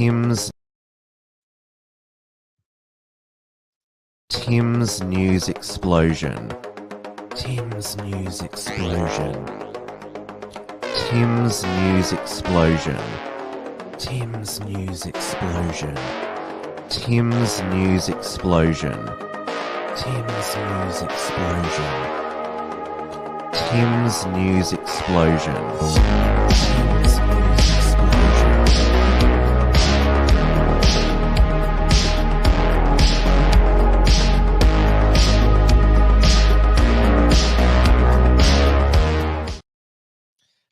Tim's news explosion. Tim's news explosion. Tim's news explosion. Tim's news explosion. Tim's news explosion. Tim's news explosion. Tim's news explosion. Tim's news explosion.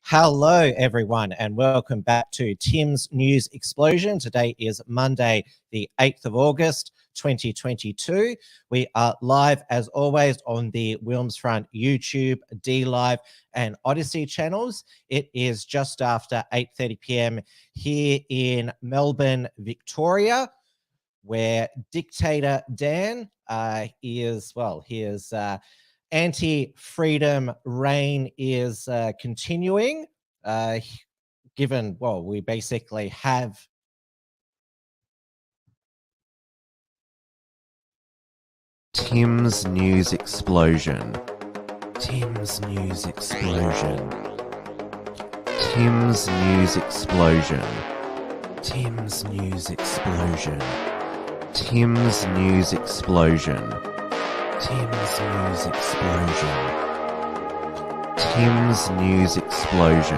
Hello, everyone, and welcome back to Tim's News Explosion. Today is Monday, the 8th of August, 2022. We are live, as always, on the Wilmsfront YouTube, D-Live, and Odyssey channels. It is just after 8:30 p.m. here in Melbourne, Victoria, where Dictator Dan is, well, his anti-freedom reign is continuing, given, well, we basically have Tim's news explosion. Tim's news explosion. Tim's news explosion. Tim's news explosion. Tim's news explosion. Tim's news explosion. Tim's news explosion. Tim's news explosion.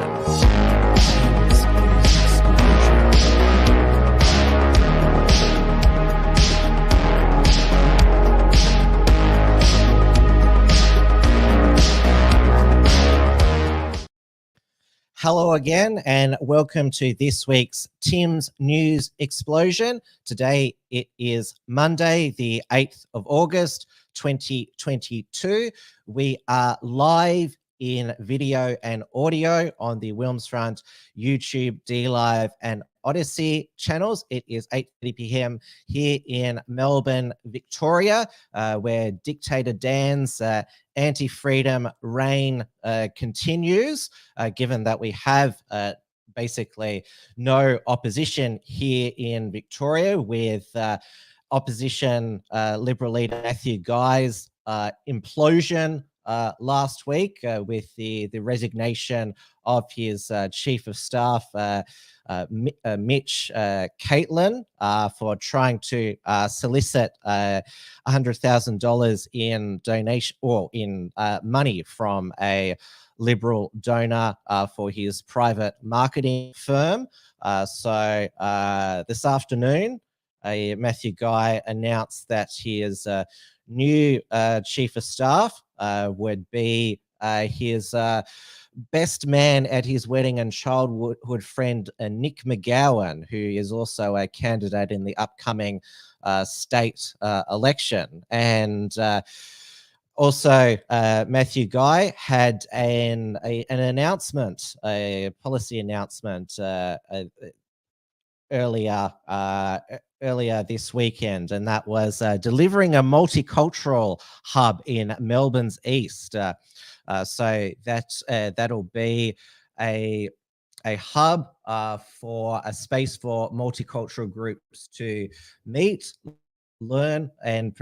Hello again, and welcome to this week's Tim's News Explosion. Today it is Monday, the 8th of August, 2022. We are live in video and audio on the Wilmsfront YouTube, D-Live, and Odyssey channels. It is 8:30 p.m. here in Melbourne, Victoria, where Dictator Dan's anti-freedom reign continues, given that we have basically no opposition here in Victoria, with opposition Liberal leader Matthew Guy's implosion last week with the resignation of his chief of staff, Mitch Caitlin, for trying to solicit $100,000 in donation or in money from a Liberal donor for his private marketing firm. So this afternoon, Matthew Guy announced that his new chief of staff would be his best man at his wedding and childhood friend, Nick McGowan, who is also a candidate in the upcoming state election. And also, Matthew Guy had an announcement, a policy announcement earlier this weekend, and that was delivering a multicultural hub in Melbourne's east. So that'll be a hub for a space for multicultural groups to meet, learn, and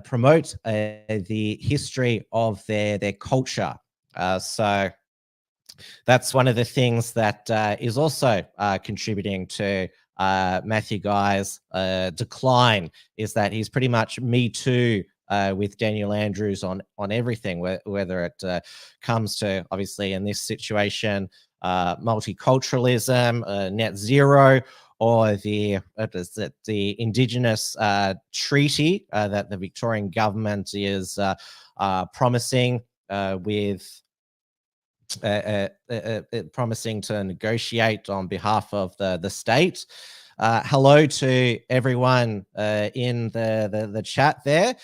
promote the history of their culture. So that's one of the things that is also contributing to Matthew Guy's decline, is that he's pretty much Me Too with Daniel Andrews on everything, whether it comes to, obviously in this situation, multiculturalism, net zero, or the Indigenous treaty that the Victorian government is promising with promising to negotiate on behalf of the state. Hello to everyone in the chat there.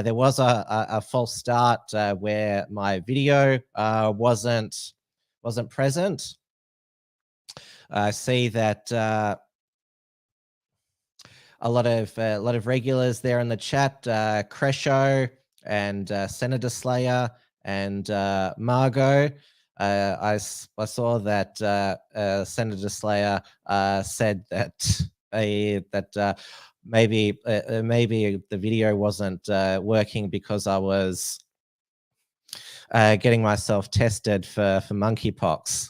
There was a false start where my video wasn't present. I see that a lot of regulars there in the chat, Cresho and Senator Slayer and Margot. I saw that Senator Slayer said that maybe the video wasn't working because I was getting myself tested for monkeypox.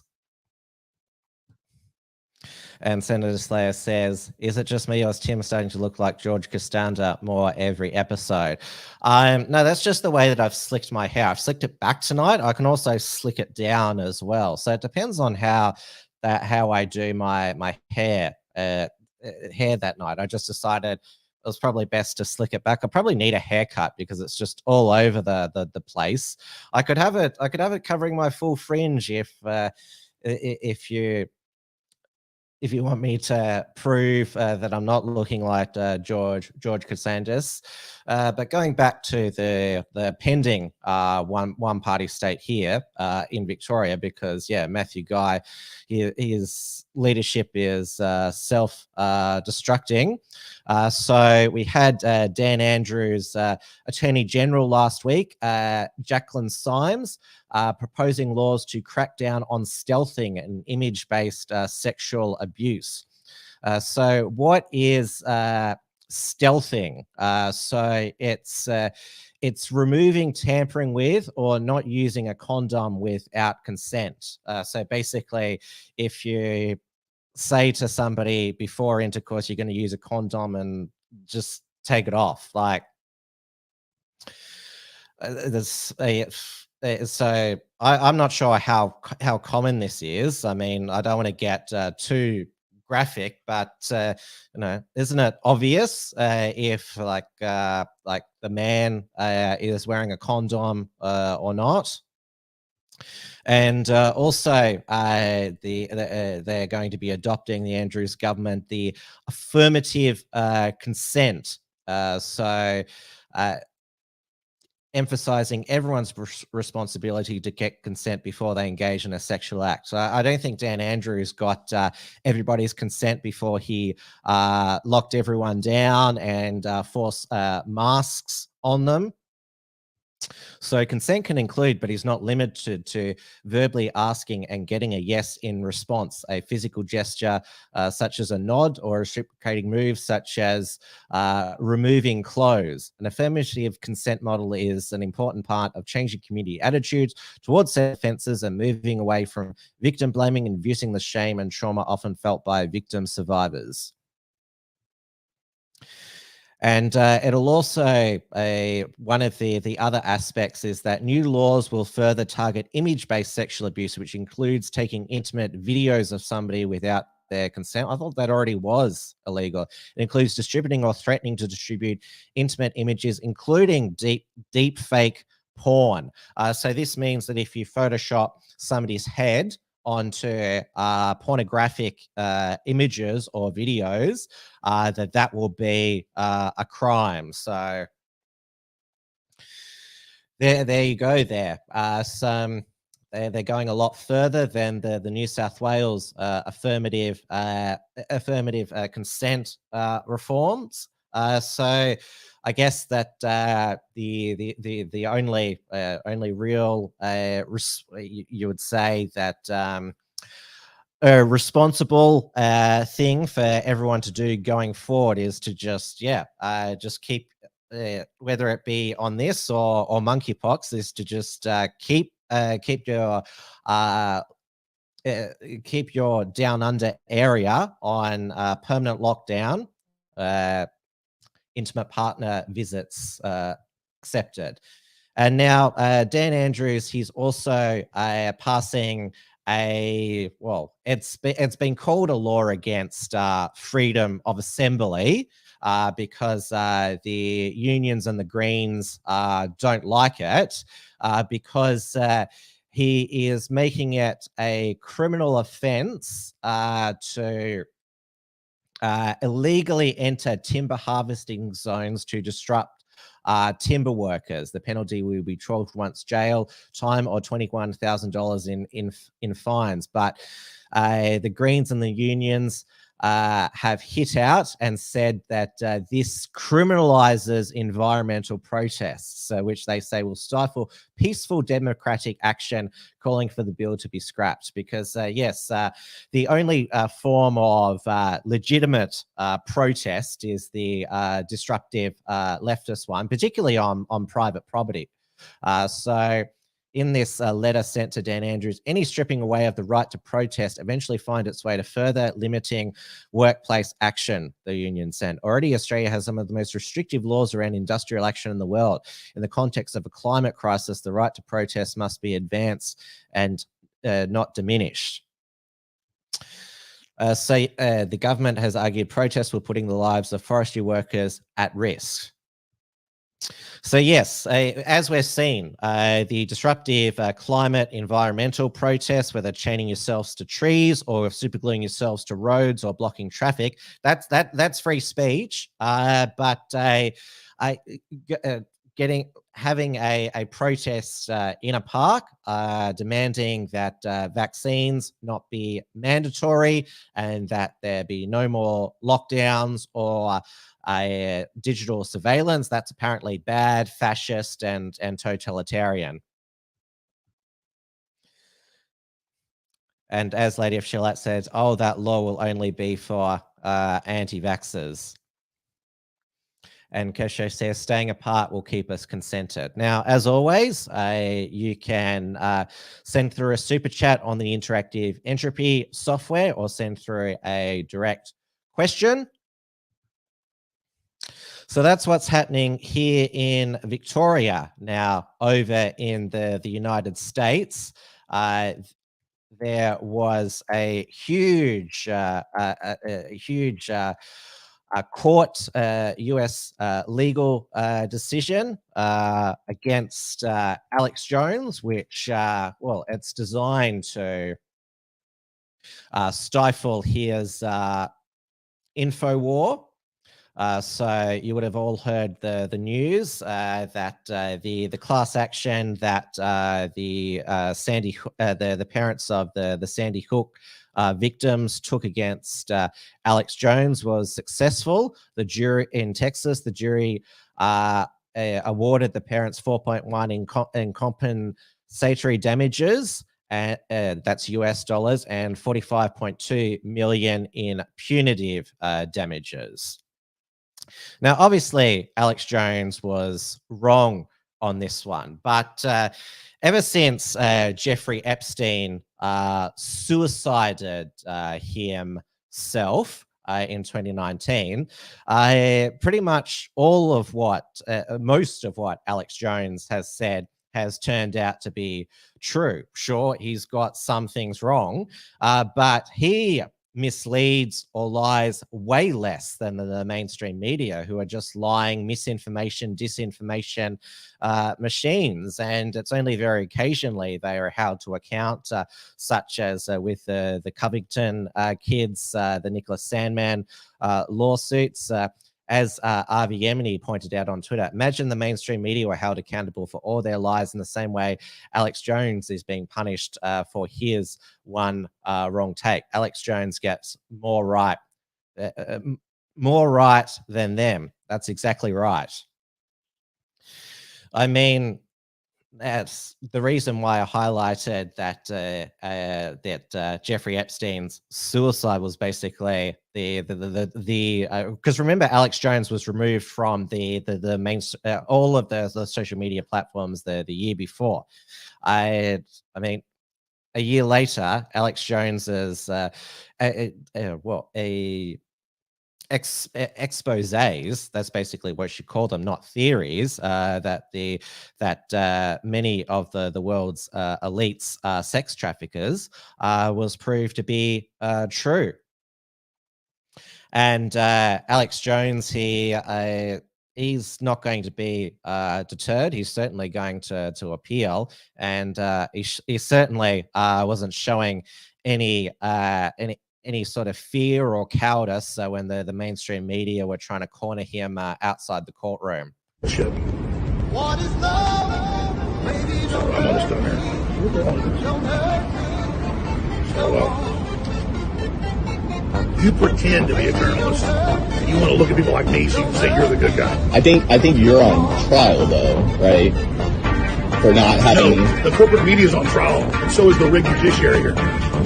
And Senator Slayer says, "Is it just me or is Tim starting to look like George Costanza more every episode?" No, that's just the way that I've slicked my hair. I've slicked it back tonight. I can also slick it down as well. So it depends on how I do my hair that night. I just decided it was probably best to slick it back. I probably need a haircut because it's just all over the place. I could have it covering my full fringe if you want me to prove that I'm not looking like George Costanza. But going back to the pending one party state here in Victoria, because Matthew Guy, his leadership is self-destructing. So we had Dan Andrews, Attorney-General last week, Jaclyn Symes, proposing laws to crack down on stealthing and image-based sexual abuse. So what is stealthing? So it's removing, tampering with, or not using a condom without consent. So basically, if you say to somebody before intercourse you're going to use a condom and just take it off, like so I'm not sure how common this is. I mean, I don't want to get too graphic, but isn't it obvious if like the man is wearing a condom or not? And also, they're going to be adopting, the Andrews government, the affirmative consent. So emphasizing everyone's responsibility to get consent before they engage in a sexual act. So I don't think Dan Andrews got everybody's consent before he locked everyone down and forced masks on them. So consent can include, but is not limited to, verbally asking and getting a yes in response, a physical gesture such as a nod, or a reciprocating move such as removing clothes. An affirmative consent model is an important part of changing community attitudes towards offences and moving away from victim blaming and reducing the shame and trauma often felt by victim survivors. And it'll also, one of the other aspects is that new laws will further target image-based sexual abuse, which includes taking intimate videos of somebody without their consent. I thought that already was illegal. It includes distributing or threatening to distribute intimate images, including deep fake porn. So this means that if you Photoshop somebody's head onto pornographic images or videos, that will be a crime. So there you go there. They're going a lot further than the New South Wales affirmative consent reforms. So I guess that the only real you would say that a responsible thing for everyone to do going forward is to just keep whether it be on this or monkeypox, is to just keep your down under area on permanent lockdown. Intimate partner visits accepted. And now Dan Andrews, he's also passing it's been called a law against freedom of assembly because the unions and the Greens don't like it because he is making it a criminal offence to illegally enter timber harvesting zones to disrupt timber workers. The penalty will be 12 months jail time or $21,000 in fines. But the Greens and the unions have hit out and said that this criminalizes environmental protests, which they say will stifle peaceful democratic action, calling for the bill to be scrapped. Because yes, the only form of legitimate protest is the disruptive leftist one, particularly on private property. So in this letter sent to Dan Andrews, any stripping away of the right to protest eventually find its way to further limiting workplace action, the union sent. Already, Australia has some of the most restrictive laws around industrial action in the world. In the context of a climate crisis, the right to protest must be advanced and not diminished. The government has argued protests were putting the lives of forestry workers at risk. So yes, as we're seeing, the disruptive climate environmental protests, whether chaining yourselves to trees or supergluing yourselves to roads or blocking traffic, that's free speech. But having a protest in a park, demanding that vaccines not be mandatory and that there be no more lockdowns or digital surveillance, that's apparently bad, fascist, and totalitarian. And as Lady of Gillette says, oh, that law will only be for anti-vaxxers. And Kesho says, staying apart will keep us consented. Now, as always, you can send through a super chat on the interactive entropy software or send through a direct question. So that's what's happening here in Victoria. Now, over in the United States, there was a huge court US legal decision against Alex Jones, which, well, it's designed to stifle his InfoWars. So you would have all heard the news that the class action that the parents of the Sandy Hook victims took against Alex Jones was successful. The jury in Texas, the jury awarded the parents 4.1 in compensatory damages, and that's US dollars, and 45.2 million in punitive damages. Now, obviously, Alex Jones was wrong on this one, but ever since Jeffrey Epstein suicided himself in 2019, pretty much all of what, most of what Alex Jones has said has turned out to be true. Sure, he's got some things wrong, but he misleads or lies way less than the mainstream media, who are just lying, misinformation, disinformation machines. And it's only very occasionally they are held to account, such as with the Covington kids, the Nicholas Sandman lawsuits. As RV Yemeni pointed out on Twitter, imagine the mainstream media were held accountable for all their lies in the same way Alex Jones is being punished for his one wrong take. Alex Jones gets more right than them. That's exactly right. I mean, that's the reason why I highlighted that Jeffrey Epstein's suicide was basically because remember, Alex Jones was removed from the main all of the social media platforms the year before. I mean, a year later, Alex Jones's exposés, that's basically what you call them, not theories, that many of the world's elites sex traffickers was proved to be true. And Alex Jones, he's not going to be deterred. He's certainly going to appeal, and he certainly wasn't showing any sort of fear or cowardice when the mainstream media were trying to corner him outside the courtroom. Shit. What is love? Baby, don't hurt me. Don't hurt me. You pretend to be a journalist. And you want to look at people like me so you can say you're the good guy. I think you're on trial though, right? For not having. No, the corporate media is on trial, and so is the rigged judiciary here.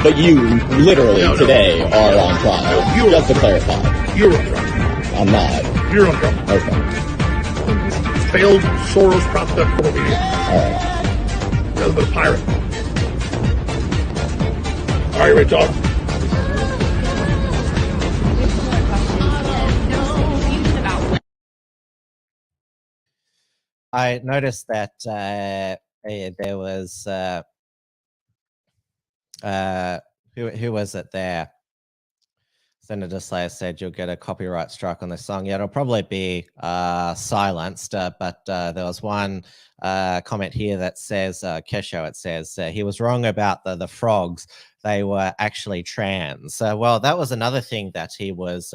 But you literally today are on trial. You're just to clarify. You're on trial. I'm not. You're on trial. Okay. Failed Soros propped up corporate media. All right. Nothing but a pirate. All right, ready to talk? I noticed that there was who was it there? Senator Slayer said you'll get a copyright strike on this song. Yeah, it'll probably be silenced, but there was one comment here that says, Kesho, it says, he was wrong about the frogs. They were actually trans. Well, that was another thing that he was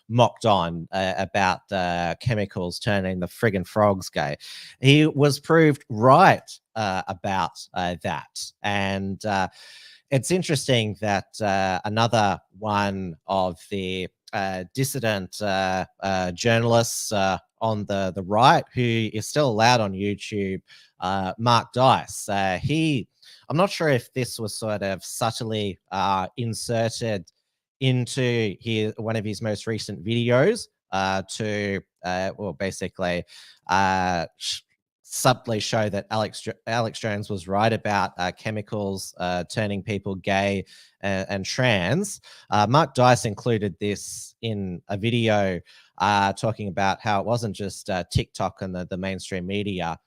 mocked on about chemicals turning the friggin' frogs gay. He was proved right about that. And it's interesting that another one of the dissident journalists on the right, who is still allowed on YouTube, Mark Dice, I'm not sure if this was sort of subtly inserted into one of his most recent videos to, well, basically subtly show that Alex Jones was right about chemicals turning people gay and trans. Mark Dice included this in a video talking about how it wasn't just TikTok and the mainstream media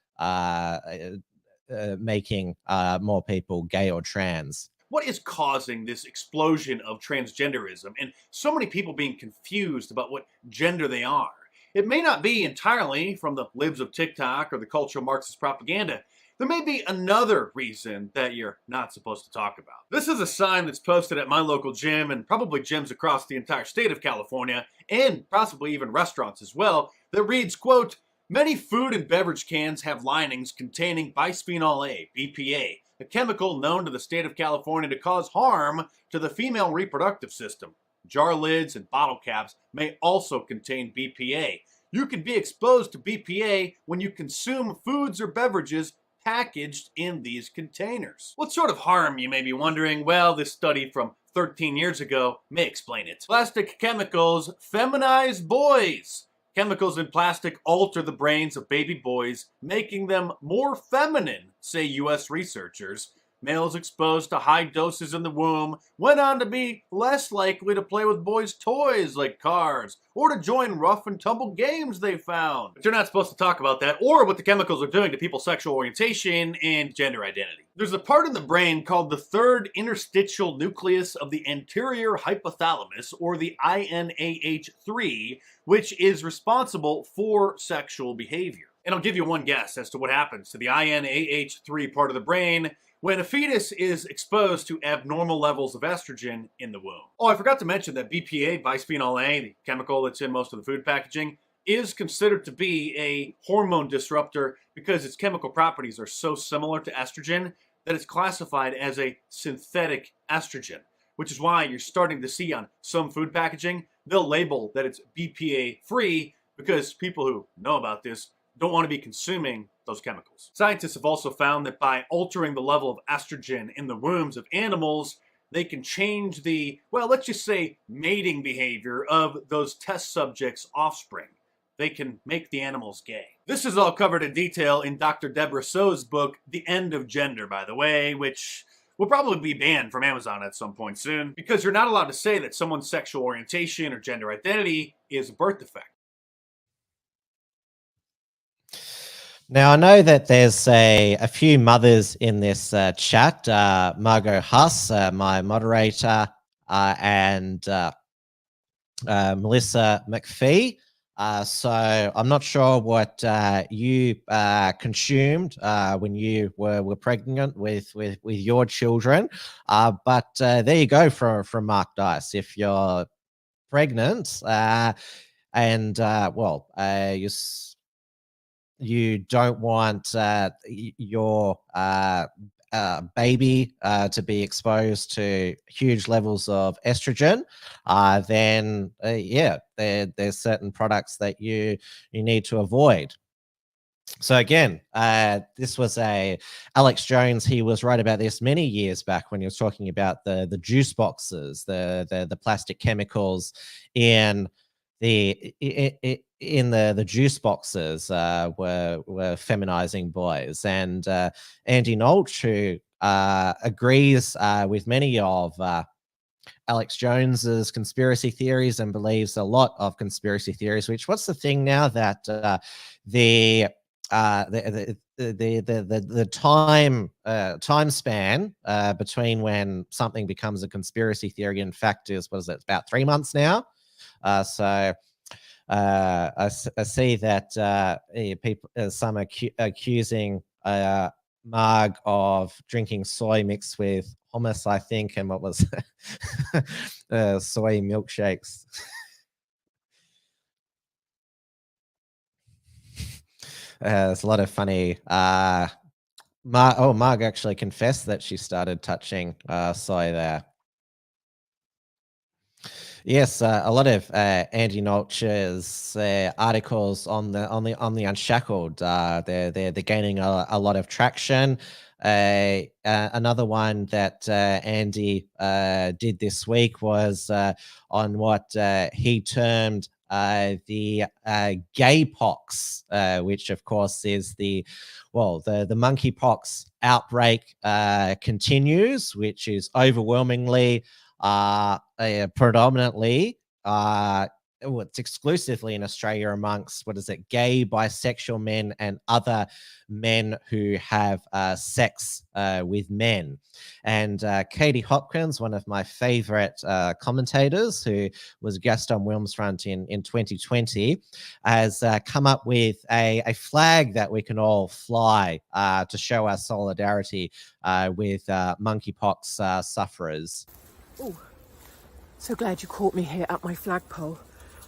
making more people gay or trans. What is causing this explosion of transgenderism and so many people being confused about what gender they are? It may not be entirely from the libs of TikTok or the cultural Marxist propaganda. There may be another reason that you're not supposed to talk about. This is a sign that's posted at my local gym and probably gyms across the entire state of California, and possibly even restaurants as well, that reads, quote, "Many food and beverage cans have linings containing bisphenol A, BPA, a chemical known to the state of California to cause harm to the female reproductive system. Jar lids and bottle caps may also contain BPA. You can be exposed to BPA when you consume foods or beverages packaged in these containers." What sort of harm, you may be wondering? Well, this study from 13 years ago may explain it. Plastic chemicals feminize boys. Chemicals in plastic alter the brains of baby boys, making them more feminine, say U.S. researchers. Males exposed to high doses in the womb went on to be less likely to play with boys' toys like cars or to join rough and tumble games they found. But you're not supposed to talk about that or what the chemicals are doing to people's sexual orientation and gender identity. There's a part in the brain called the third interstitial nucleus of the anterior hypothalamus, or the INAH3, which is responsible for sexual behavior. And I'll give you one guess as to what happens to the INAH3 part of the brain when a fetus is exposed to abnormal levels of estrogen in the womb. Oh, I forgot to mention that BPA, bisphenol A, the chemical that's in most of the food packaging, is considered to be a hormone disruptor because its chemical properties are so similar to estrogen that it's classified as a synthetic estrogen, which is why you're starting to see on some food packaging, they'll label that it's BPA free because people who know about this don't want to be consuming those chemicals. Scientists have also found that by altering the level of estrogen in the wombs of animals, they can change the, well, let's just say mating behavior of those test subjects' offspring. They can make the animals gay. This is all covered in detail in Dr. Deborah So's book, The End of Gender, by the way, which will probably be banned from Amazon at some point soon, because you're not allowed to say that someone's sexual orientation or gender identity is a birth defect. Now, I know that there's a few mothers in this chat, Margot Huss, my moderator, and Melissa McPhee. So I'm not sure what you consumed when you were pregnant with your children, but there you go from Mark Dice. If you're pregnant and well, you don't want your baby to be exposed to huge levels of estrogen, then yeah, there's certain products that you need to avoid. So again, this was Alex Jones. He was right about this many years back when he was talking about the juice boxes, the plastic chemicals in the juice boxes were feminizing boys. And Andy Nolch, who agrees with many of Alex Jones's conspiracy theories and believes a lot of conspiracy theories. Which, what's the thing now that the time span between when something becomes a conspiracy theory in fact is, what is it, about 3 months now? So I see that people, some are accusing Marg of drinking soy mixed with hummus, I think, and what was soy milkshakes. There's a lot of funny. Marg actually confessed that she started touching soy there. Yes, a lot of Andy Nolch's articles on the Unshackled. They're gaining a lot of traction. Another one that Andy did this week was on what he termed the gay pox, which of course is the monkeypox outbreak continues, which is overwhelmingly predominantly it's exclusively in Australia amongst, what is it, gay, bisexual men and other men who have sex with men. And Katie Hopkins, one of my favorite commentators, who was a guest on Wilmsfront in 2020, has come up with a flag that we can all fly to show our solidarity with monkeypox sufferers. Oh, so glad you caught me here at my flagpole.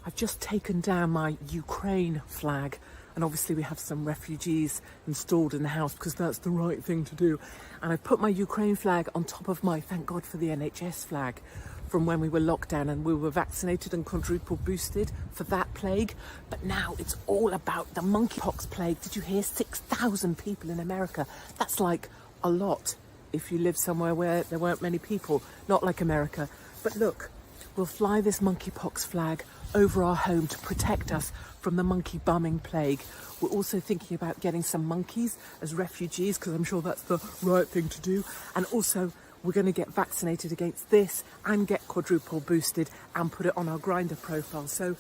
I've just taken down my Ukraine flag, and obviously we have some refugees installed in the house because that's the right thing to do. And I've put my Ukraine flag on top of my, thank God for the NHS flag, from when we were locked down and we were vaccinated and quadruple boosted for that plague. But now it's all about the monkeypox plague. Did you hear? 6,000 people in America. That's like a lot if you live somewhere where there weren't many people, not like America. But look, we'll fly this monkeypox flag over our home to protect us from the monkey bumming plague. We're also thinking about getting some monkeys as refugees, because I'm sure that's the right thing to do. And also, we're going to get vaccinated against this and get quadruple boosted and put it on our Grindr profile. So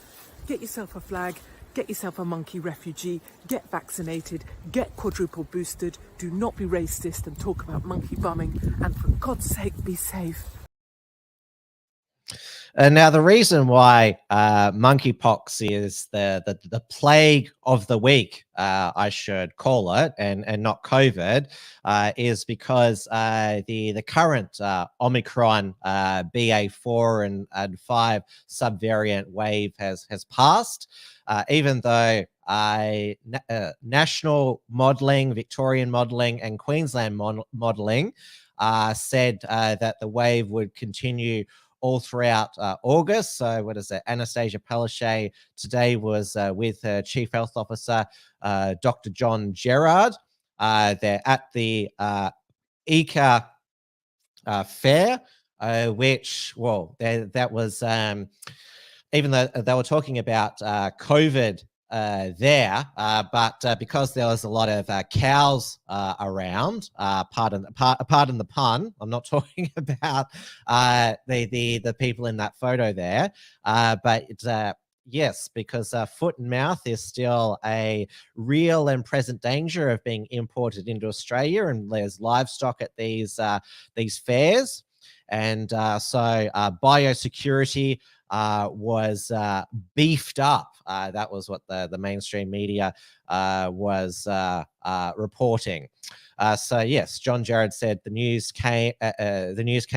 get yourself a flag, get yourself a monkey refugee, get vaccinated, get quadruple boosted, do not be racist and talk about monkey bumming, and for God's sake, be safe. Now, the reason why monkeypox is the plague of the week, I should call it, and not COVID, is because the current Omicron BA4 and 5 subvariant wave has passed, even though national modelling, Victorian modelling, and Queensland modelling said that the wave would continue all throughout August. So what is it? Anastasia Palaszczuk today was with her Chief Health Officer, Dr. John Gerard. They're at the ICA fair, which, well, that was, even though they were talking about COVID there, but because there was a lot of cows around, pardon the pun, I'm not talking about the people in that photo there, but yes, because foot and mouth is still a real and present danger of being imported into Australia, and there's livestock at these fairs, and so biosecurity was beefed up. That was what the mainstream media was reporting. So yes, John Jarrett said the news came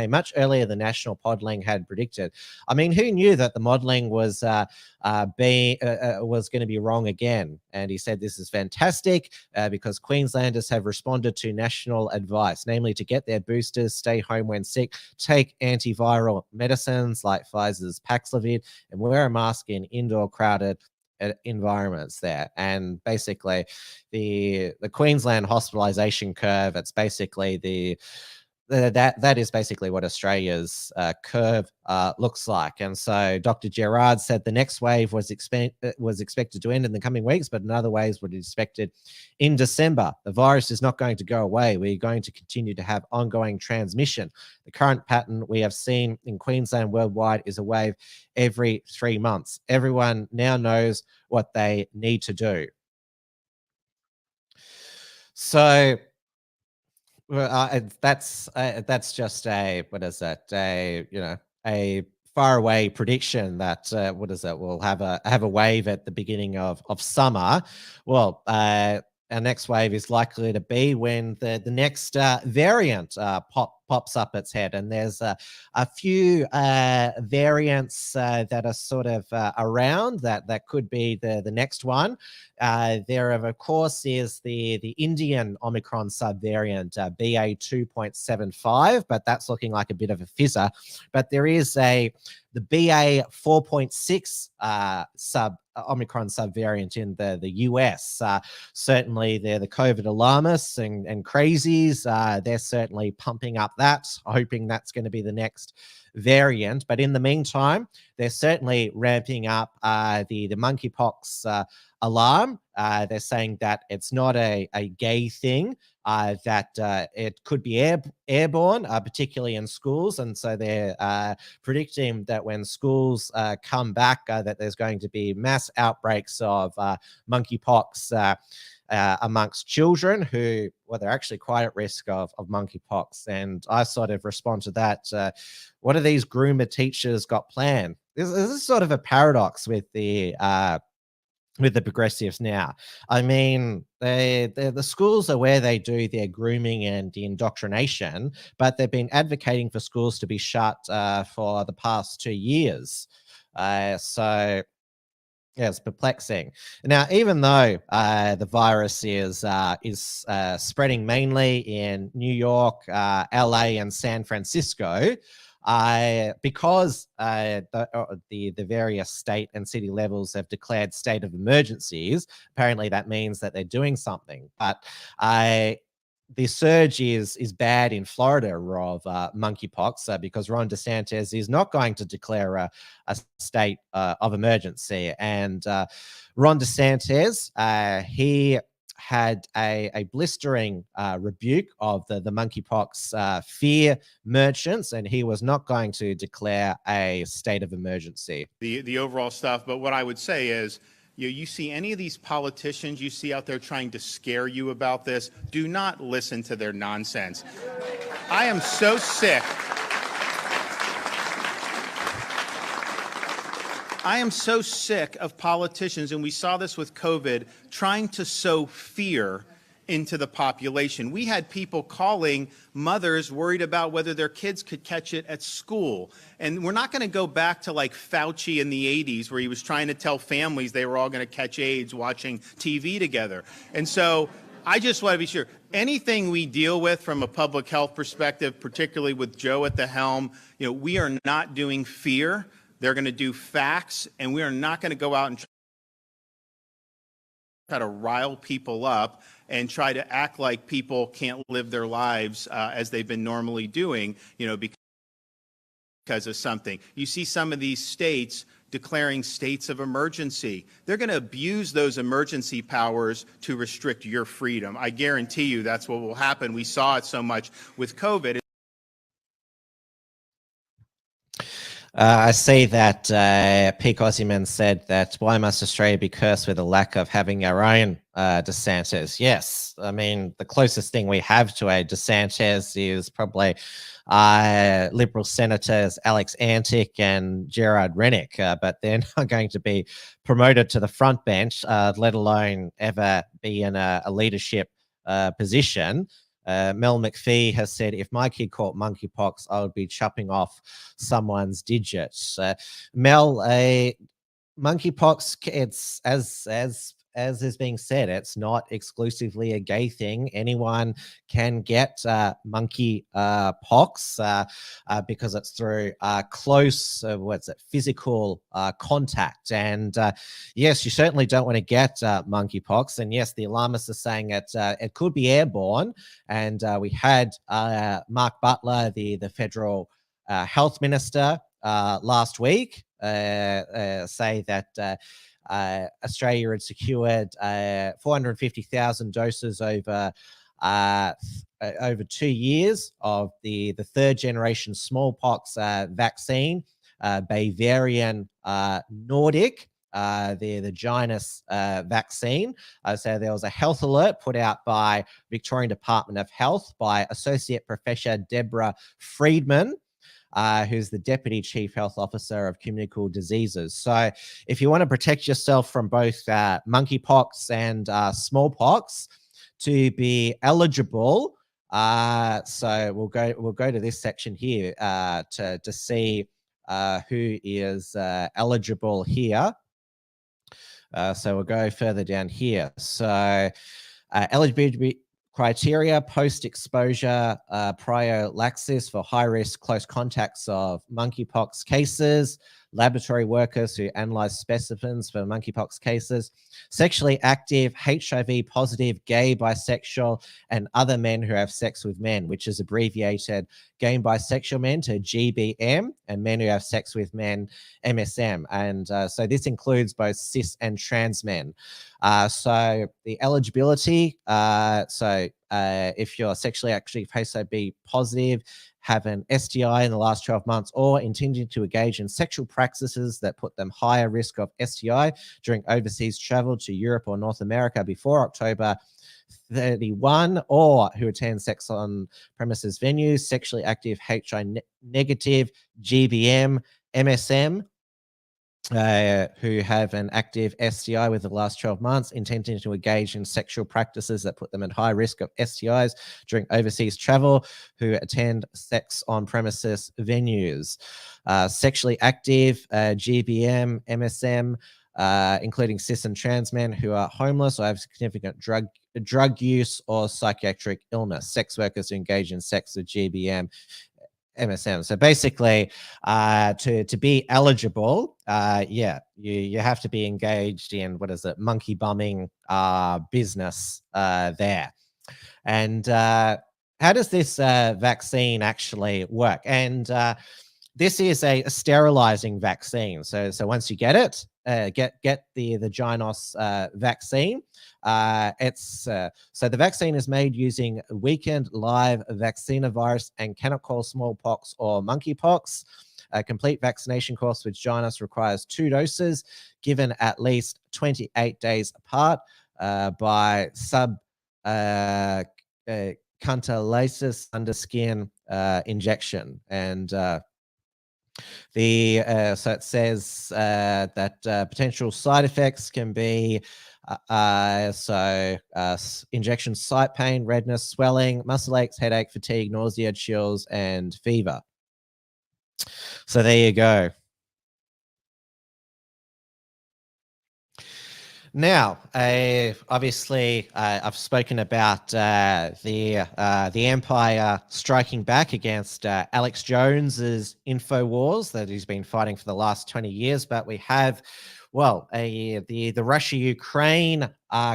much earlier than national modelling had predicted. I mean, who knew that the modelling was going to be wrong again? And he said this is fantastic because Queenslanders have responded to national advice, namely to get their boosters, stay home when sick, take antiviral medicines like Pfizer's Paxlovid, and wear a mask in indoor crowded environments there. And basically the Queensland hospitalization curve, it's basically that is basically what Australia's curve looks like. And so Dr. Gerard said the next wave was expected to end in the coming weeks, but another wave was expected in December. The virus is not going to go away. We're going to continue to have ongoing transmission. The current pattern we have seen in Queensland worldwide is a wave every 3 months. Everyone now knows what they need to do. So that's just a a faraway prediction that we'll have a wave at the beginning of summer. Well, our next wave is likely to be when the next variant pops up its head, and there's a few variants that are sort of around that could be the next one. There of course is the Indian Omicron subvariant BA 2.75, but that's looking like a bit of a fizzer. But there is the BA 4.6 Omicron subvariant in the US. Certainly they're the COVID alarmists and crazies. They're certainly pumping up that, hoping that's going to be the next variant. But in the meantime, they're certainly ramping up the monkeypox alarm. They're saying that it's not a gay thing, that it could be airborne, particularly in schools. And so they're predicting that when schools come back, that there's going to be mass outbreaks of monkeypox amongst children who, well, they're actually quite at risk of monkeypox. And I sort of respond to that. What are these groomer teachers got planned? This is sort of a paradox with the progressives now. I mean, the schools are where they do their grooming and the indoctrination, but they've been advocating for schools to be shut for the past 2 years. So yeah, it's perplexing. Now, even though the virus is spreading mainly in New York, LA, and San Francisco, because the various state and city levels have declared state of emergencies, apparently that means that they're doing something. But the surge is bad in Florida of monkeypox because Ron DeSantis is not going to declare a state of emergency. And Ron DeSantis, he had a blistering rebuke of the monkeypox fear merchants, and he was not going to declare a state of emergency. The overall stuff, but what I would say is, you see any of these politicians you see out there trying to scare you about this, do not listen to their nonsense. I am so sick. I am so sick of politicians, and we saw this with COVID, trying to sow fear into the population. We had people calling mothers worried about whether their kids could catch it at school. And we're not going to go back to like Fauci in the 80s where he was trying to tell families they were all going to catch AIDS watching TV together. And so I just want to be sure, anything we deal with from a public health perspective, particularly with Joe at the helm, we are not doing fear. They're going to do facts, and we are not going to go out and try to rile people up and try to act like people can't live their lives as they've been normally doing, because of something. You see some of these states declaring states of emergency. They're going to abuse those emergency powers to restrict your freedom. I guarantee you that's what will happen. We saw it so much with COVID. I see that Peak Aussieman said that why must Australia be cursed with a lack of having our own DeSantis? Yes, I mean, the closest thing we have to a DeSantis is probably Liberal Senators Alex Antic and Gerard Rennick, but they're not going to be promoted to the front bench, let alone ever be in a leadership position. Mel McPhee has said, if my kid caught monkeypox, I would be chopping off someone's digits. Mel, monkeypox, it's as is being said, it's not exclusively a gay thing. Anyone can get monkey pox because it's through close, physical contact. And yes, you certainly don't want to get monkey pox. And yes, the alarmists are saying it could be airborne. And we had Mark Butler, the federal health minister, last week say that Australia had secured 450,000 doses over 2 years of the third generation smallpox vaccine, Bavarian Nordic, the Janus vaccine. So there was a health alert put out by Victorian Department of Health by Associate Professor Deborah Friedman, who's the Deputy Chief Health Officer of Communicable Diseases. So if you want to protect yourself from both monkeypox and smallpox, to be eligible, so we'll go to this section here to see who is eligible here. So we'll go further down here. So eligibility criteria: post-exposure prophylaxis for high-risk close contacts of monkeypox cases, laboratory workers who analyze specimens for monkeypox cases, sexually active, HIV positive, gay, bisexual, and other men who have sex with men, which is abbreviated gay and bisexual men to GBM, and men who have sex with men, MSM. And so this includes both cis and trans men. So the eligibility, if you're sexually active, HIV positive, have an STI in the last 12 months, or intending to engage in sexual practices that put them higher risk of STI during overseas travel to Europe or North America before October 31, or who attend sex on premises venues, sexually active, HIV negative, GBM, MSM, who have an active STI with the last 12 months, intending to engage in sexual practices that put them at high risk of STIs during overseas travel, who attend sex on premises venues. Sexually active, GBM, MSM, including cis and trans men who are homeless or have significant drug use or psychiatric illness. Sex workers who engage in sex with GBM, MSM. So basically, to be eligible, you have to be engaged in, monkey bumming business there. And how does this vaccine actually work? And this is a sterilizing vaccine. So once you get it, get the Janus vaccine. So the vaccine is made using weakened live vaccinovirus and cannot cause smallpox or monkeypox. A complete vaccination course with Janus requires 2 doses given at least 28 days apart by subcutaneous underskin injection. And so it says that potential side effects can be injection site pain, redness, swelling, muscle aches, headache, fatigue, nausea, chills, and fever. So there you go. Now, obviously, I've spoken about the Empire striking back against Alex Jones's InfoWars that he's been fighting for the last 20 years. But we have, the Russia-Ukraine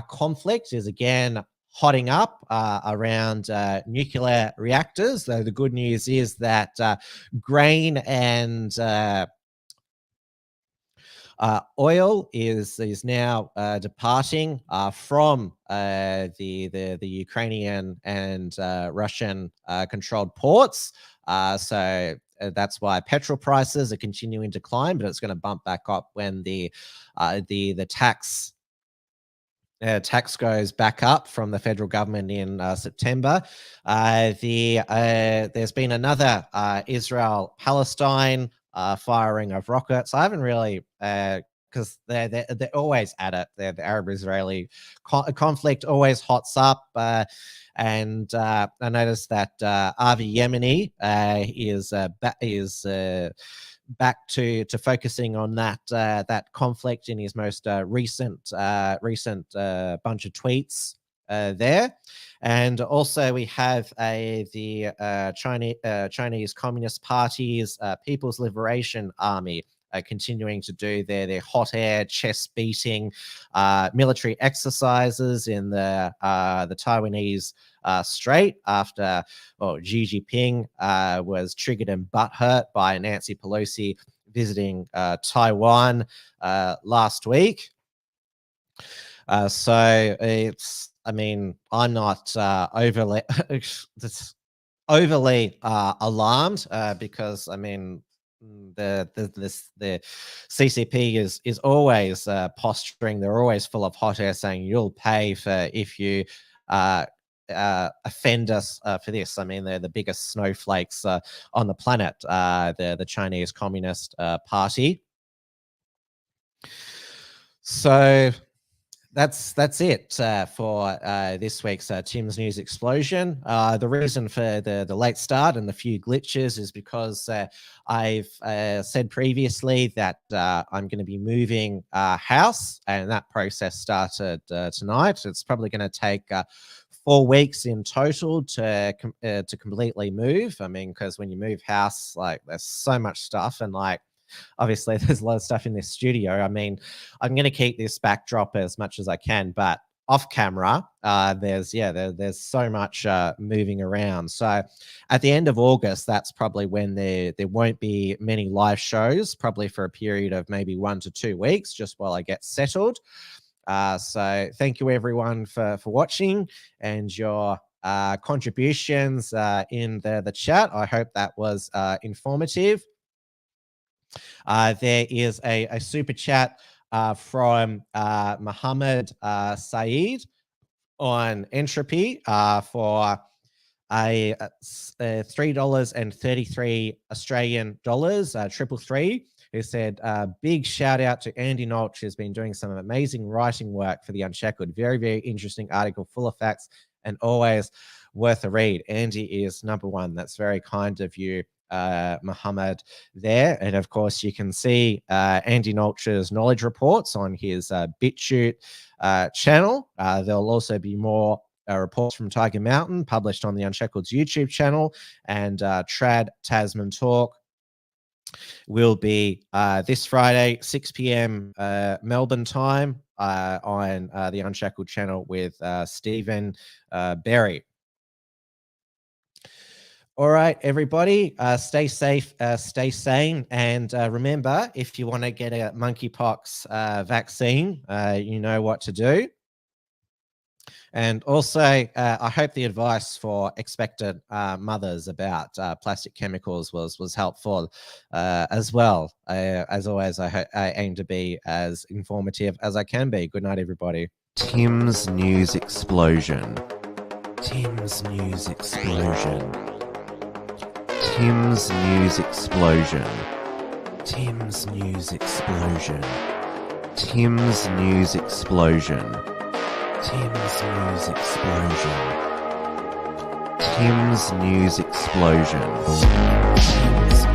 conflict is again hotting up around nuclear reactors. Though the good news is that grain and oil is now departing from the Ukrainian and Russian controlled ports. So that's why petrol prices are continuing to climb, but it's going to bump back up when the tax goes back up from the federal government in September. There's been another Israel-Palestine firing of rockets. I haven't really, because they're always at it. The Arab-Israeli conflict always hots up. And I noticed that Avi Yemeni is back to focusing on that conflict in his most recent bunch of tweets there. And also we have the Chinese Communist Party's People's Liberation Army continuing to do their hot air, chest beating military exercises in the Taiwanese Strait after Xi Jinping was triggered and butthurt by Nancy Pelosi visiting Taiwan last week. So it's, I mean, I'm not overly alarmed because, I mean, the CCP is always posturing. They're always full of hot air, saying you'll pay for if you offend us for this. I mean, they're the biggest snowflakes on the planet, the Chinese Communist Party. So that's it for this week's Tim's News Explosion. The reason for the late start and the few glitches is because I've said previously that I'm going to be moving house, and that process started tonight. It's probably going to take 4 weeks in total to completely move. I mean, because when you move house, like, there's so much stuff, and like, obviously there's a lot of stuff in this studio. I mean, I'm going to keep this backdrop as much as I can, but off camera, there's so much moving around. So at the end of August, that's probably when there won't be many live shows, probably for a period of maybe 1 to 2 weeks, just while I get settled. So thank you everyone for watching and your contributions in the chat. I hope that was informative. There is a super chat from Muhammad Saeed on Entropy for a $3.33 Australian dollars, 333, who said, big shout out to Andy Nolch, who's been doing some amazing writing work for The Unshackled. Very, very interesting article, full of facts and always worth a read. Andy is #1. That's very kind of you, Muhammad, there. And of course, you can see Andy Nolch's knowledge reports on his BitChute channel. There'll also be more reports from Tiger Mountain published on The Unshackled's YouTube channel, and Trad Tasman Talk will be this Friday, 6 p.m. Melbourne time on the Unshackled channel with Stephen Berry. All right, everybody, stay safe, stay sane, and remember, if you want to get a monkeypox vaccine, you know what to do. And also, I hope the advice for expectant mothers about plastic chemicals was helpful as well. As always, I aim to be as informative as I can be. Good night, everybody. Tim's News Explosion. Tim's News Explosion. Tim's News Explosion. Tim's News Explosion. Tim's News Explosion. Tim's News Explosion. Tim's News Explosion. Tim's